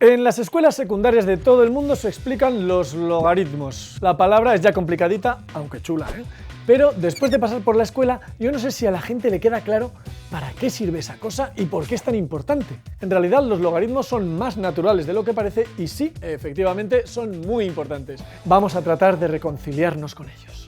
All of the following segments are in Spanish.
En las escuelas secundarias de todo el mundo se explican los logaritmos. La palabra es ya complicadita, aunque chula, ¿eh? Pero después de pasar por la escuela, yo no sé si a la gente le queda claro para qué sirve esa cosa y por qué es tan importante. En realidad los logaritmos son más naturales de lo que parece y sí, efectivamente, son muy importantes. Vamos a tratar de reconciliarnos con ellos.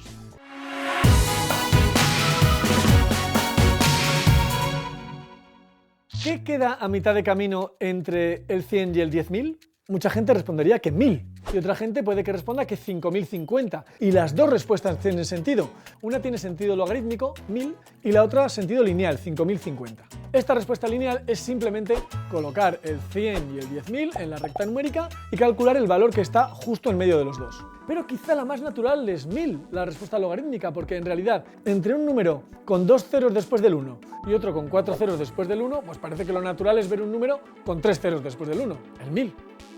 ¿Qué queda a mitad de camino entre el 100 y el 10.000? Mucha gente respondería que 1000 y otra gente puede que responda que 5050 y las dos respuestas tienen sentido. Una tiene sentido logarítmico, 1000, y la otra sentido lineal, 5050. Esta respuesta lineal es simplemente colocar el 100 y el 10.000 en la recta numérica y calcular el valor que está justo en medio de los dos. Pero quizá la más natural es 1000, la respuesta logarítmica, porque en realidad entre un número con 2 ceros después del 1 y otro con 4 ceros después del 1, pues parece que lo natural es ver un número con 3 ceros después del 1, el 1000.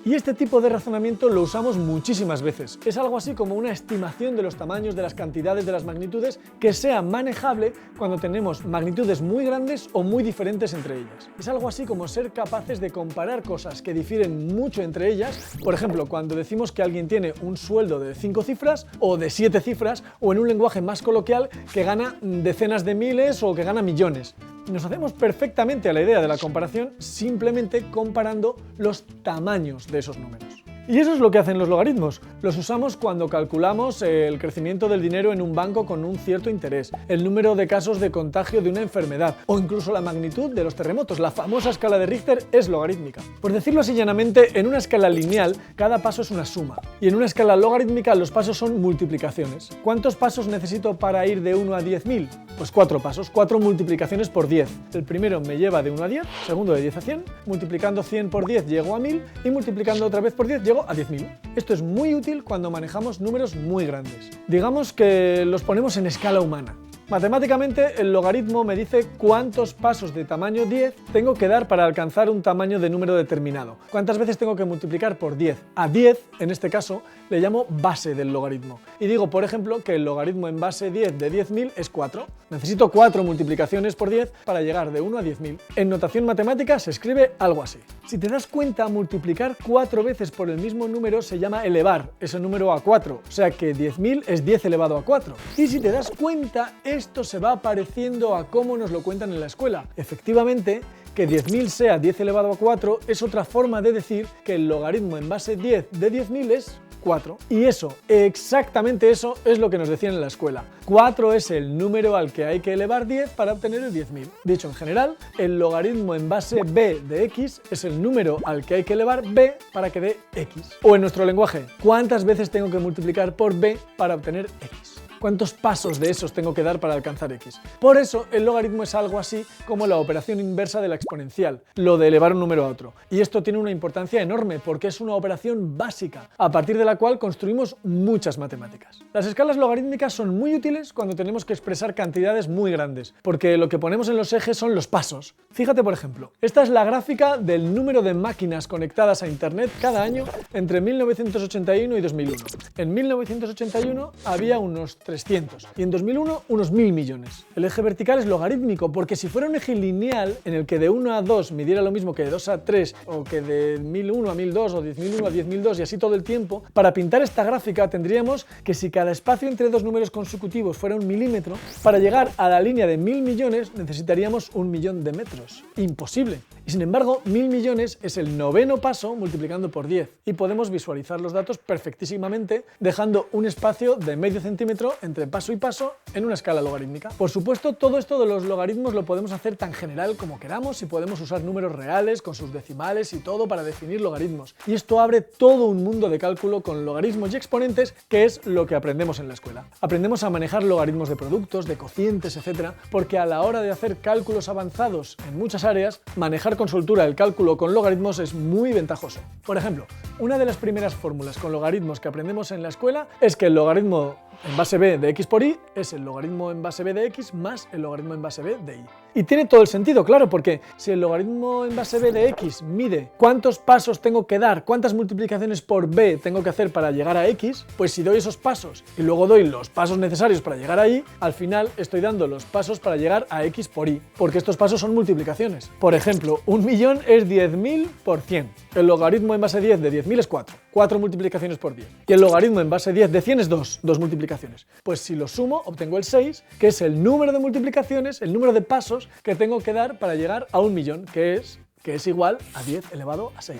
Y este tipo de razonamiento lo usamos muchísimas veces. Es algo así como una estimación de los tamaños, de las cantidades, de las magnitudes, que sea manejable cuando tenemos magnitudes muy grandes o muy diferentes entre ellas. Es algo así como ser capaces de comparar cosas que difieren mucho entre ellas, por ejemplo, cuando decimos que alguien tiene un sueldo de 5 cifras o de 7 cifras, o en un lenguaje más coloquial que gana decenas de miles o que gana millones. Nos hacemos perfectamente a la idea de la comparación simplemente comparando los tamaños de esos números. Y eso es lo que hacen los logaritmos. Los usamos cuando calculamos el crecimiento del dinero en un banco con un cierto interés, el número de casos de contagio de una enfermedad o incluso la magnitud de los terremotos. La famosa escala de Richter es logarítmica. Por decirlo así llanamente, en una escala lineal cada paso es una suma y en una escala logarítmica los pasos son multiplicaciones. ¿Cuántos pasos necesito para ir de 1 a 10.000? Pues 4 pasos, 4 multiplicaciones por 10. El primero me lleva de 1 a 10, segundo de 10 a 100, multiplicando 100 por 10 llego a 1000 y multiplicando otra vez por 10 llego a 10.000. Esto es muy útil cuando manejamos números muy grandes. Digamos que los ponemos en escala humana. Matemáticamente, el logaritmo me dice cuántos pasos de tamaño 10 tengo que dar para alcanzar un tamaño de número determinado. Cuántas veces tengo que multiplicar por 10. A 10, en este caso, le llamo base del logaritmo. Y digo, por ejemplo, que el logaritmo en base 10 de 10.000 es 4. Necesito 4 multiplicaciones por 10 para llegar de 1 a 10.000. En notación matemática se escribe algo así. Si te das cuenta, multiplicar 4 veces por el mismo número se llama elevar ese número a 4. O sea que 10.000 es 10 elevado a 4. Y si te das cuenta, esto se va pareciendo a cómo nos lo cuentan en la escuela. Efectivamente, que 10.000 sea 10 elevado a 4 es otra forma de decir que el logaritmo en base 10 de 10.000 es 4. Y eso, exactamente eso, es lo que nos decían en la escuela. 4 es el número al que hay que elevar 10 para obtener el 10.000. Dicho en general, el logaritmo en base b de x es el número al que hay que elevar b para que dé x. O en nuestro lenguaje, ¿cuántas veces tengo que multiplicar por b para obtener x? ¿Cuántos pasos de esos tengo que dar para alcanzar x? Por eso, el logaritmo es algo así como la operación inversa de la exponencial, lo de elevar un número a otro. Y esto tiene una importancia enorme porque es una operación básica, a partir de la cual construimos muchas matemáticas. Las escalas logarítmicas son muy útiles cuando tenemos que expresar cantidades muy grandes, porque lo que ponemos en los ejes son los pasos. Fíjate, por ejemplo, esta es la gráfica del número de máquinas conectadas a Internet cada año entre 1981 y 2001. En 1981 había unos 300 y en 2001 unos 1000 millones. El eje vertical es logarítmico porque si fuera un eje lineal en el que de 1 a 2 midiera lo mismo que de 2 a 3 o que de 1001 a 1002 o de 10.001 a 10.002 y así todo el tiempo, para pintar esta gráfica tendríamos que si cada espacio entre dos números consecutivos fuera 1 milímetro, para llegar a la línea de 1000 millones necesitaríamos 1 millón de metros. Imposible. Y sin embargo, 1000 millones es el 9º paso multiplicando por 10 y podemos visualizar los datos perfectísimamente dejando un espacio de medio centímetro entre paso y paso en una escala logarítmica. Por supuesto, todo esto de los logaritmos lo podemos hacer tan general como queramos y podemos usar números reales con sus decimales y todo para definir logaritmos. Y esto abre todo un mundo de cálculo con logaritmos y exponentes, que es lo que aprendemos en la escuela. Aprendemos a manejar logaritmos de productos, de cocientes, etc., porque a la hora de hacer cálculos avanzados en muchas áreas, manejar con soltura el cálculo con logaritmos es muy ventajoso. Por ejemplo, una de las primeras fórmulas con logaritmos que aprendemos en la escuela es que el logaritmo en base b de x por y es el logaritmo en base b de x más el logaritmo en base b de y. Y tiene todo el sentido, claro, porque si el logaritmo en base b de x mide cuántos pasos tengo que dar, cuántas multiplicaciones por b tengo que hacer para llegar a x, pues si doy esos pasos y luego doy los pasos necesarios para llegar a y, al final estoy dando los pasos para llegar a x por y, porque estos pasos son multiplicaciones. Por ejemplo, 1.000.000 es 10.000 por 100. El logaritmo en base 10 de 10.000 es 4 multiplicaciones por 10. Y el logaritmo en base 10 de 100 es 2 multiplicaciones. Pues si lo sumo, obtengo el 6, que es el número de multiplicaciones, el número de pasos que tengo que dar para llegar a 1.000.000, que es igual a 10 elevado a 6.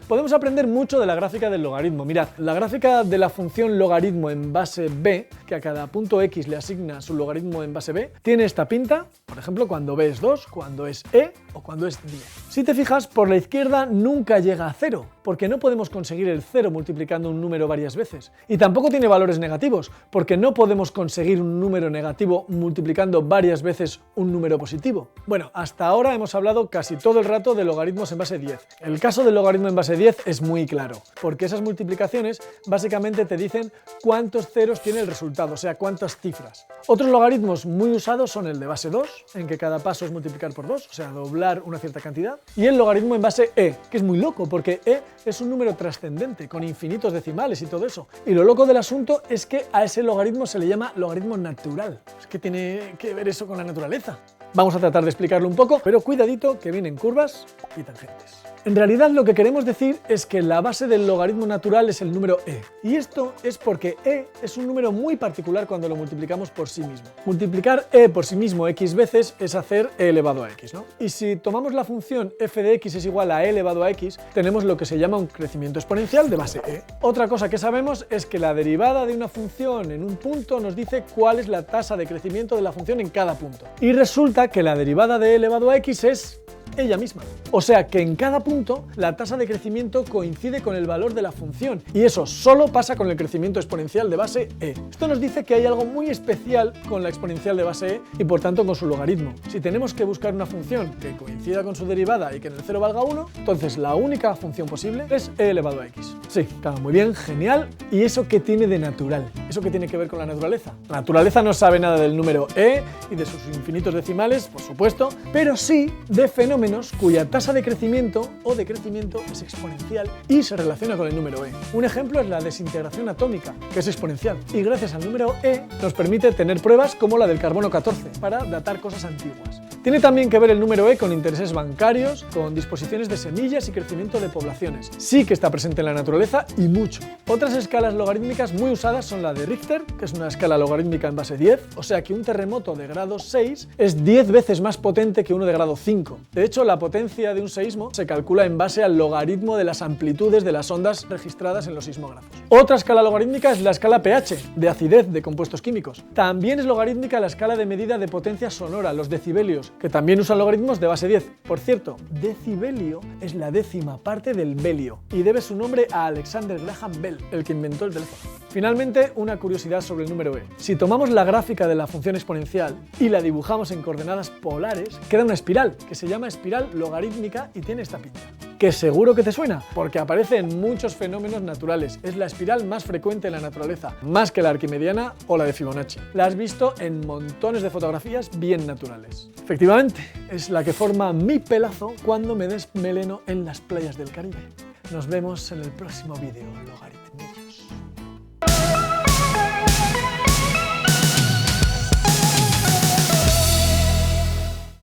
Podemos aprender mucho de la gráfica del logaritmo. Mirad, la gráfica de la función logaritmo en base b, que a cada punto x le asigna su logaritmo en base b, tiene esta pinta, por ejemplo, cuando b es 2, cuando es e o cuando es 10. Si te fijas, por la izquierda nunca llega a 0, porque no podemos conseguir el 0 multiplicando un número varias veces. Y tampoco tiene valores negativos, porque no podemos conseguir un número negativo multiplicando varias veces un número positivo. Bueno, hasta ahora hemos hablado casi todo el rato de logaritmos en base 10. El caso del logaritmo en base 10 es muy claro, porque esas multiplicaciones básicamente te dicen cuántos ceros tiene el resultado, o sea, cuántas cifras. Otros logaritmos muy usados son el de base 2, en que cada paso es multiplicar por 2, o sea, doblar una cierta cantidad, y el logaritmo en base e, que es muy loco, porque e es un número trascendente, con infinitos decimales y todo eso. Y lo loco del asunto es que a ese logaritmo se le llama logaritmo natural. Es que tiene que ver eso con la naturaleza. Vamos a tratar de explicarlo un poco, pero cuidadito que vienen curvas y tangentes. En realidad lo que queremos decir es que la base del logaritmo natural es el número e. Y esto es porque e es un número muy particular cuando lo multiplicamos por sí mismo. Multiplicar e por sí mismo x veces es hacer e elevado a x, ¿no? Y si tomamos la función f de x es igual a e elevado a x, tenemos lo que se llama un crecimiento exponencial de base e. Otra cosa que sabemos es que la derivada de una función en un punto nos dice cuál es la tasa de crecimiento de la función en cada punto. Y resulta que la derivada de e elevado a x es ella misma. O sea que en cada punto la tasa de crecimiento coincide con el valor de la función, y eso solo pasa con el crecimiento exponencial de base e. Esto nos dice que hay algo muy especial con la exponencial de base e y por tanto con su logaritmo. Si tenemos que buscar una función que coincida con su derivada y que en el 0 valga 1, entonces la única función posible es e elevado a x. Sí, claro, muy bien, genial. ¿Y eso qué tiene de natural? ¿Eso qué tiene que ver con la naturaleza? La naturaleza no sabe nada del número e y de sus infinitos decimales, por supuesto, pero sí de fenómenos cuya tasa de crecimiento o decrecimiento es exponencial y se relaciona con el número e. Un ejemplo es la desintegración atómica, que es exponencial, y gracias al número e nos permite tener pruebas como la del carbono 14 para datar cosas antiguas. Tiene también que ver el número e con intereses bancarios, con disposiciones de semillas y crecimiento de poblaciones. Sí que está presente en la naturaleza y mucho. Otras escalas logarítmicas muy usadas son la de Richter, que es una escala logarítmica en base 10, o sea que un terremoto de grado 6 es 10 veces más potente que uno de grado 5. De hecho, la potencia de un seísmo se calcula en base al logaritmo de las amplitudes de las ondas registradas en los sismógrafos. Otra escala logarítmica es la escala pH, de acidez de compuestos químicos. También es logarítmica la escala de medida de potencia sonora, los decibelios, que también usan logaritmos de base 10. Por cierto, decibelio es la décima parte del belio y debe su nombre a Alexander Graham Bell, el que inventó el teléfono. Finalmente, una curiosidad sobre el número e. Si tomamos la gráfica de la función exponencial y la dibujamos en coordenadas polares, queda una espiral, que se llama espiral logarítmica y tiene esta pinta. Que seguro que te suena, porque aparece en muchos fenómenos naturales. Es la espiral más frecuente en la naturaleza, más que la arquimediana o la de Fibonacci. La has visto en montones de fotografías bien naturales. Efectivamente, es la que forma mi pelazo cuando me desmeleno en las playas del Caribe. Nos vemos en el próximo vídeo logarítmico.